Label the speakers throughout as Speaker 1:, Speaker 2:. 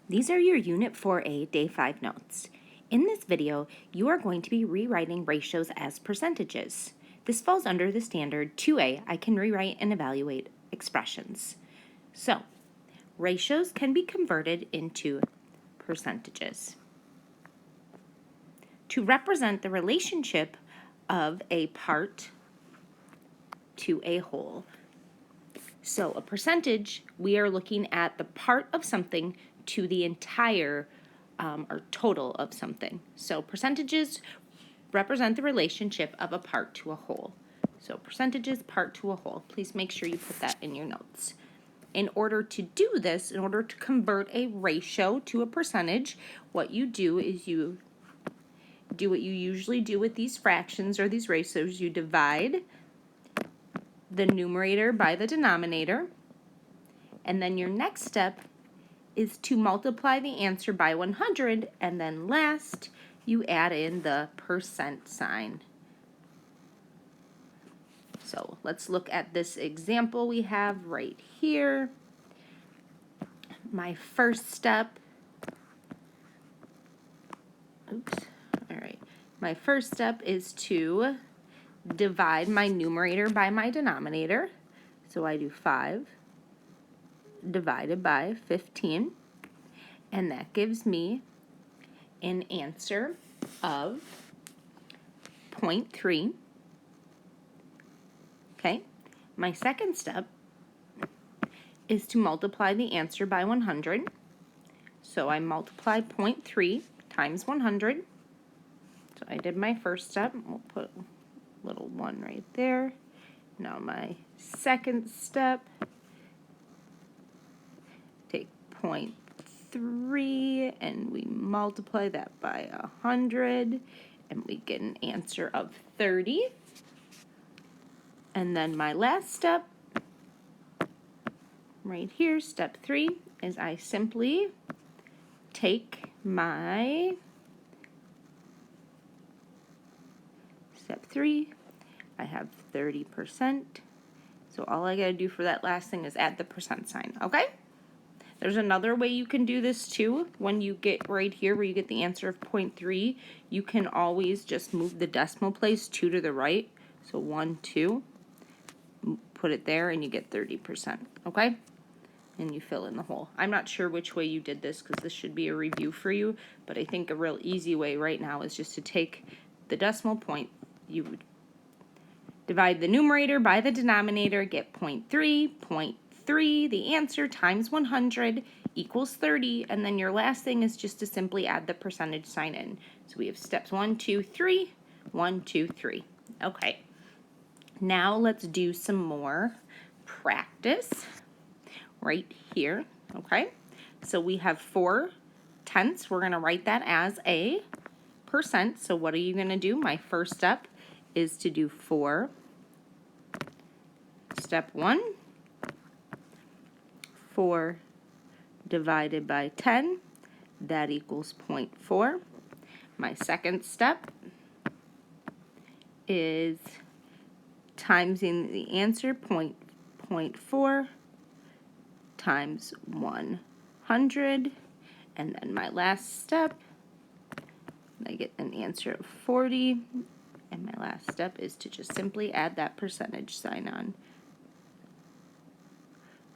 Speaker 1: These are your Unit 4A Day 5 notes. In this video, you are going to be rewriting ratios as percentages. This falls under the standard 2A, I can rewrite and evaluate expressions. So, ratios can be converted into percentages. To represent the relationship of a part to a whole. So a percentage, we are looking at the part of something to the entire or total of something. So percentages represent the relationship of a part to a whole. So percentages, part to a whole. Please make sure you put that in your notes. In order to do this, in order to convert a ratio to a percentage, what you do is you do what you usually do with these fractions or these ratios. You divide the numerator by the denominator, and then your next step is to multiply the answer by 100, and then last, you add in the percent sign. So let's look at this example we have right here. My first step, my first step is to divide my numerator by my denominator. So I do 5 divided by 15, and that gives me an answer of 0.3. Okay, my second step is to multiply the answer by 100. So I multiply 0.3 times 100. So I did my first step. We'll put a little 1 right there. Now my second step, take 0.3 and we multiply that by 100 and we get an answer of 30. And then my last step, right here, step 3, is I simply take my step 3, I have 30%. So all I gotta do for that last thing is add the percent sign, okay? There's another way you can do this too. When you get right here where you get the answer of 0.3, you can always just move the decimal place 2 to the right. So 1, 2, put it there and you get 30%, okay? And you fill in the hole. I'm not sure which way you did this because this should be a review for you, but I think a real easy way right now is just to take the decimal point, you would divide the numerator by the denominator, get 0.3, 0.3, the answer times 100 equals 30, and then your last thing is just to simply add the percentage sign in. So we have steps 1, 2, 3, 1, 2, 3. Okay, now let's do some more practice right here, okay? So we have 4 tenths. We're gonna write that as a percent. So what are you gonna do? My first step is to do 4. Step 1, 4 divided by 10, that equals 0.4. My second step is timesing the answer, 0.4 times 100, and then my last step, I get an answer of 40, and my last step is to just simply add that percentage sign on.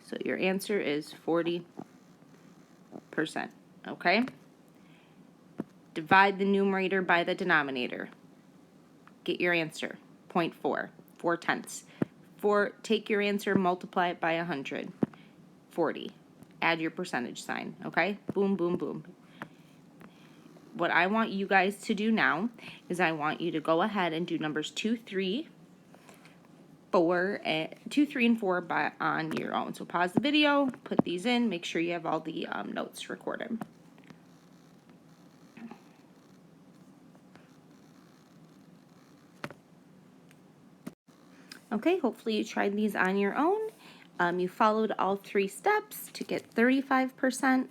Speaker 1: So your answer is 40%, okay? Divide the numerator by the denominator. Get your answer, 0.4, 4 tenths. Take your answer, multiply it by 100, 40. Add your percentage sign, okay? Boom, boom, boom. What I want you guys to do now is I want you to go ahead and do numbers 2, 3, 4, 2, 3, and 4 on your own. So pause the video, put these in, make sure you have all the notes recorded. Okay, hopefully you tried these on your own. You followed all 3 steps to get 35%,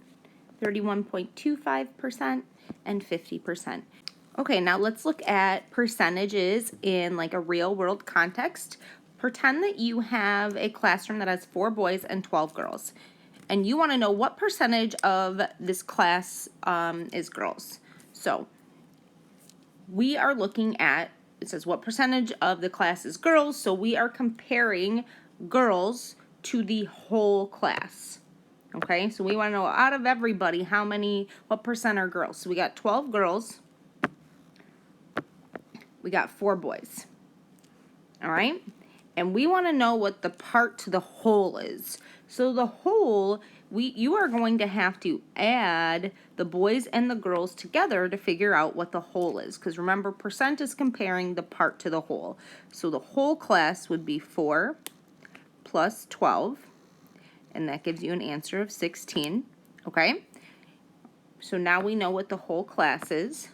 Speaker 1: 31.25%, and 50%. Okay, now let's look at percentages in like a real world context. Pretend that you have a classroom that has 4 boys and 12 girls. and you want to know what percentage of this class is girls. So we are looking at, it says what percentage of the class is girls, so we are comparing girls to the whole class. Okay, so we want to know out of everybody what percent are girls. So we got 12 girls, we got 4 boys. All right, and we want to know what the part to the whole is. So the whole, you are going to have to add the boys and the girls together to figure out what the whole is. Because remember, percent is comparing the part to the whole. So the whole class would be 4 plus 12, and that gives you an answer of 16. Okay, so now we know what the whole class is.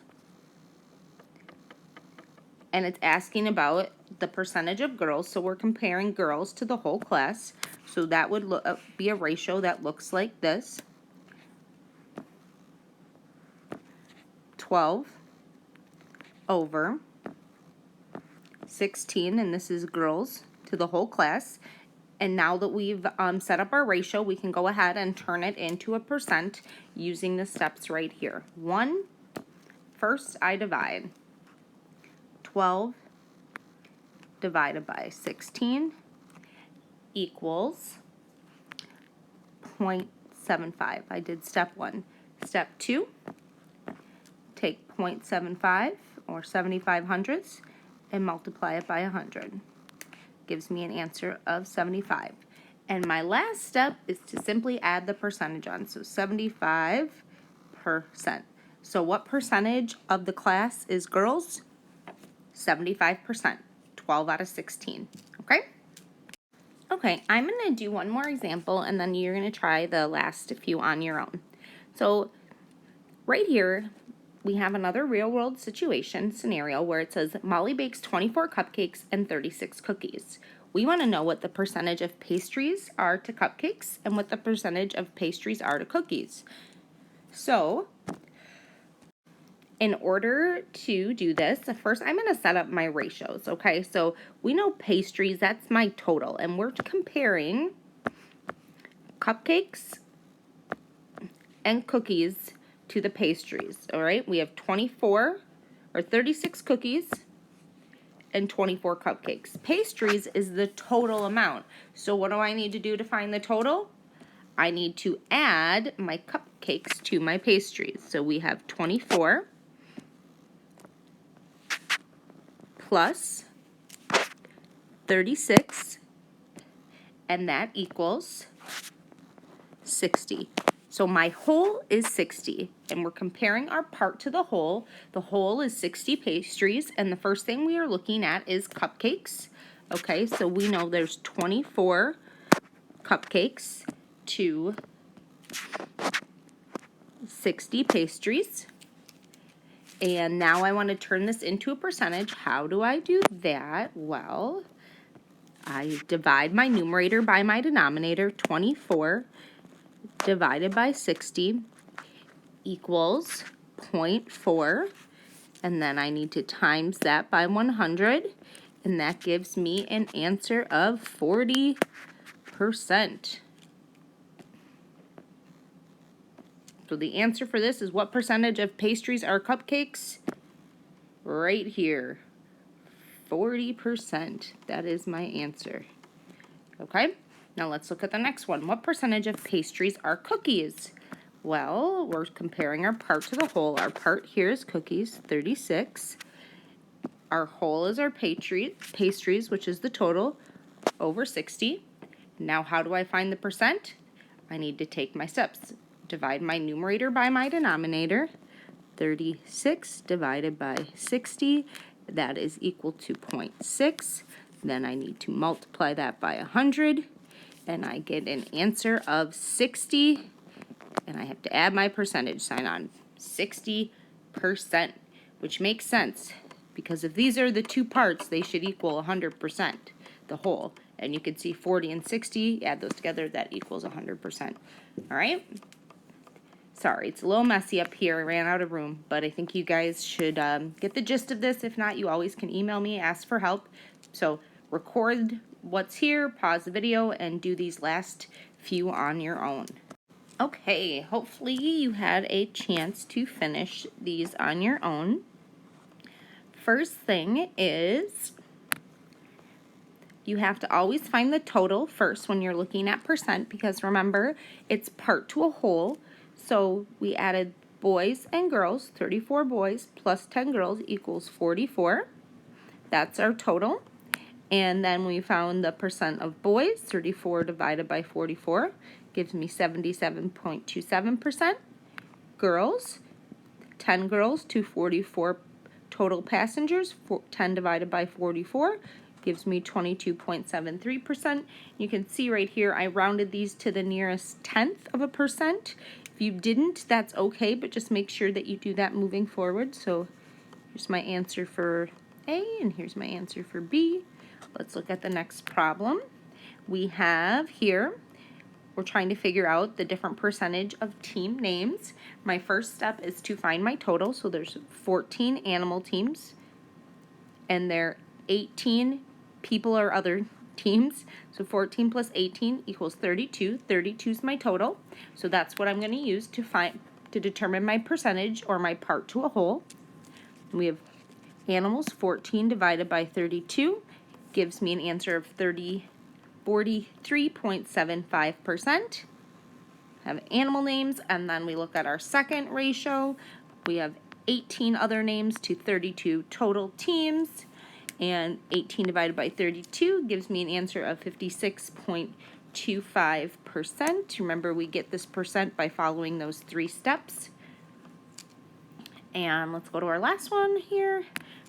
Speaker 1: And it's asking about the percentage of girls, so we're comparing girls to the whole class. So that would be a ratio that looks like this. 12 over 16, and this is girls to the whole class. And now that we've set up our ratio, we can go ahead and turn it into a percent using the steps right here. First I divide. 12 divided by 16 equals 0.75. I did step 1. Step 2, take 0.75 or 75 hundredths and multiply it by 100. Gives me an answer of 75. And my last step is to simply add the percentage on. So 75%. So what percentage of the class is girls? 75%. 12 out of 16. Okay? Okay, I'm going to do one more example, and then you're going to try the last few on your own. So right here, we have another real-world scenario where it says Molly bakes 24 cupcakes and 36 cookies. We want to know what the percentage of pastries are to cupcakes and what the percentage of pastries are to cookies. So in order to do this, first I'm going to set up my ratios, okay? So we know pastries, that's my total, and we're comparing cupcakes and cookies to the pastries, all right? We have 36 cookies and 24 cupcakes. Pastries is the total amount. So what do I need to do to find the total? I need to add my cupcakes to my pastries. So we have 24 plus 36, and that equals 60. So my whole is 60, and we're comparing our part to the whole. The whole is 60 pastries, and the first thing we are looking at is cupcakes. Okay, so we know there's 24 cupcakes to 60 pastries. And now I want to turn this into a percentage. How do I do that? Well, I divide my numerator by my denominator. 24 divided by 60 equals 0.4. And then I need to times that by 100. And that gives me an answer of 40%. So the answer for this is what percentage of pastries are cupcakes? Right here. 40%. That is my answer. Okay, now let's look at the next one. What percentage of pastries are cookies? Well, we're comparing our part to the whole. Our part here is cookies, 36. Our whole is our pastries, which is the total, over 60. Now how do I find the percent? I need to take my steps. Divide my numerator by my denominator. 36 divided by 60, that is equal to 0.6. Then I need to multiply that by 100, and I get an answer of 60, and I have to add my percentage sign on, 60%, which makes sense, because if these are the two parts, they should equal 100%, the whole. And you can see 40 and 60, add those together, that equals 100%. All right? Sorry, it's a little messy up here. I ran out of room, but I think you guys should get the gist of this. If not, you always can email me, ask for help. So record what's here, pause the video, and do these last few on your own. Okay, hopefully you had a chance to finish these on your own. First thing is you have to always find the total first when you're looking at percent, because remember, it's part to a whole. So we added boys and girls, 34 boys plus 10 girls equals 44. That's our total. And then we found the percent of boys, 34 divided by 44 gives me 77.27%. Girls, 10 girls to 44 total passengers, 10 divided by 44 gives me 22.73%. You can see right here I rounded these to the nearest tenth of a percent. If you didn't, that's okay, but just make sure that you do that moving forward. So here's my answer for A, and here's my answer for B. Let's look at the next problem. We have here, we're trying to figure out the different percentage of team names. My first step is to find my total. So there's 14 animal teams, and there are 18 people or other teams. So 14 plus 18 equals 32. 32 is my total. So that's what I'm going to use to determine my percentage or my part to a whole. We have animals, 14 divided by 32 gives me an answer of 43.75%. Have animal names, and then we look at our second ratio. We have 18 other names to 32 total teams, and 18 divided by 32 gives me an answer of 56.25%. Remember, we get this percent by following those 3 steps. And let's go to our last one here.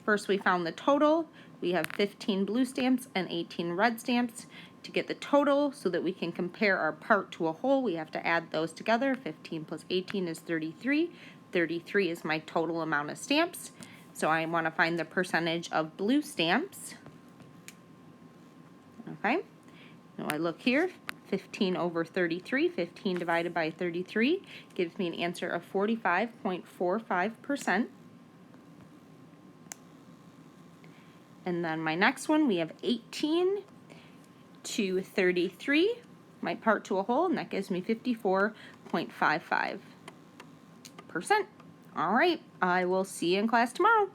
Speaker 1: First, we found the total. We have 15 blue stamps and 18 red stamps. To get the total so that we can compare our part to a whole, we have to add those together. 15 plus 18 is 33. 33 is my total amount of stamps. So I want to find the percentage of blue stamps. Okay, now I look here, 15 over 33, 15 divided by 33 gives me an answer of 45.45%. And then my next one, we have 18 to 33, my part to a whole, and that gives me 54.55%. All right, I will see you in class tomorrow.